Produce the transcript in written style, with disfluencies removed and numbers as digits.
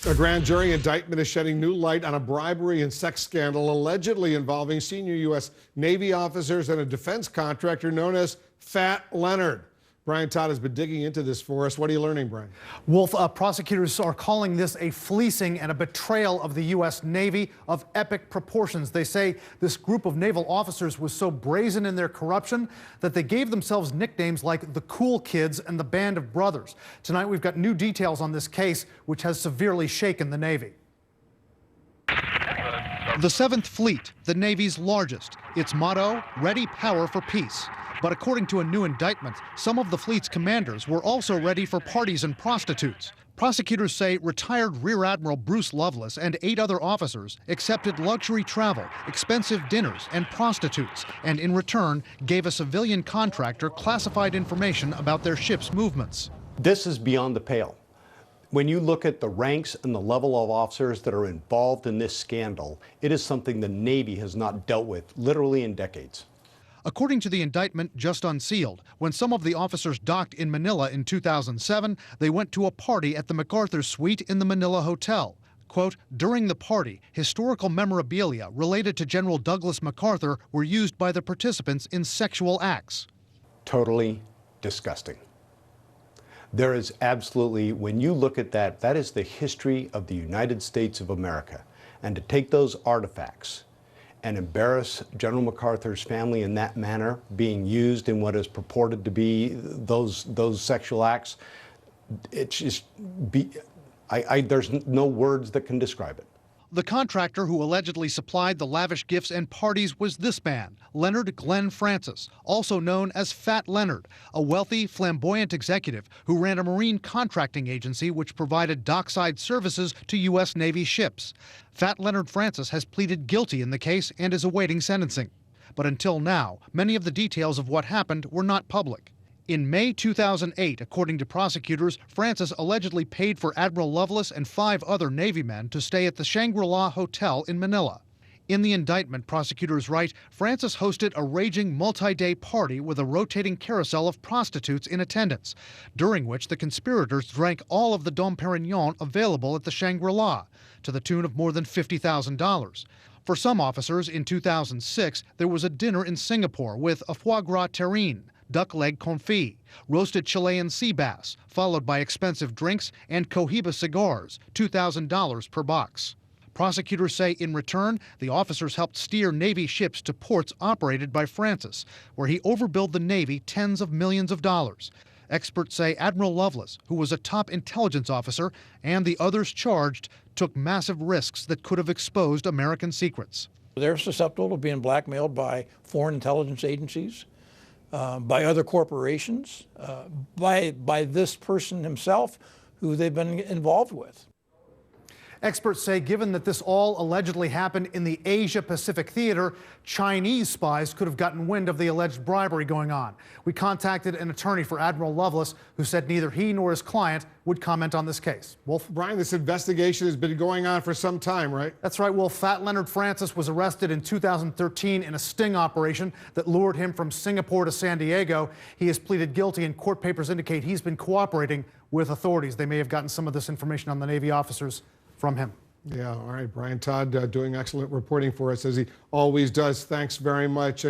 A grand jury indictment is shedding new light on a bribery and sex scandal allegedly involving senior U.S. Navy officers and a defense contractor known as Fat Leonard. Brian Todd has been digging into this for us. What are you learning, Brian? Wolf, prosecutors are calling this a fleecing and a betrayal of the U.S. Navy of epic proportions. They say this group of naval officers was so brazen in their corruption that they gave themselves nicknames like the Cool Kids and the Band of Brothers. Tonight, we've got new details on this case, which has severely shaken the Navy. The 7th Fleet, the Navy's largest. Its motto, Ready Power for Peace. But according to a new indictment, some of the fleet's commanders were also ready for parties and prostitutes. Prosecutors say retired Rear Admiral Bruce Loveless and 8 other officers accepted luxury travel, expensive dinners, and prostitutes, and in return gave a civilian contractor classified information about their ship's movements. This is beyond the pale. When you look at the ranks and the level of officers that are involved in this scandal, it is something the Navy has not dealt with literally in decades. According to the indictment just unsealed, when some of the officers docked in Manila in 2007, they went to a party at the MacArthur Suite in the Manila Hotel. Quote, during the party, historical memorabilia related to General Douglas MacArthur were used by the participants in sexual acts. Totally disgusting. There is absolutely, when you look at that, that is the history of the United States of America. And to take those artifacts and embarrass General MacArthur's family in that manner, being used in what is purported to be those sexual acts, it's just, there's no words that can describe it. The contractor who allegedly supplied the lavish gifts and parties was this man, Leonard Glenn Francis, also known as Fat Leonard, a wealthy, flamboyant executive who ran a marine contracting agency which provided dockside services to U.S. Navy ships. Fat Leonard Francis has pleaded guilty in the case and is awaiting sentencing. But until now, many of the details of what happened were not public. In May 2008, according to prosecutors, Francis allegedly paid for Admiral Loveless and 5 other Navy men to stay at the Shangri-La Hotel in Manila. In the indictment, prosecutors write, Francis hosted a raging multi-day party with a rotating carousel of prostitutes in attendance, during which the conspirators drank all of the Dom Perignon available at the Shangri-La, to the tune of more than $50,000. For some officers, in 2006, there was a dinner in Singapore with a foie gras terrine, duck leg confit, roasted Chilean sea bass, followed by expensive drinks and Cohiba cigars, $2,000 per box. Prosecutors say in return, the officers helped steer Navy ships to ports operated by Francis, where he overbilled the Navy tens of millions of dollars. Experts say Admiral Loveless, who was a top intelligence officer, and the others charged, took massive risks that could have exposed American secrets. They're susceptible to being blackmailed by foreign intelligence agencies, by other corporations, by this person himself who they've been involved with. Experts say given that this all allegedly happened in the Asia-Pacific theater, Chinese spies could have gotten wind of the alleged bribery going on. We contacted an attorney for Admiral Loveless who said neither he nor his client would comment on this case. Wolf? Brian, this investigation has been going on for some time, right? That's right, Wolf. Fat Leonard Francis was arrested in 2013 in a sting operation that lured him from Singapore to San Diego. He has pleaded guilty, and court papers indicate he's been cooperating with authorities. They may have gotten some of this information on the Navy officers from him. Yeah, all right. Brian Todd doing excellent reporting for us, as he always does. Thanks very much.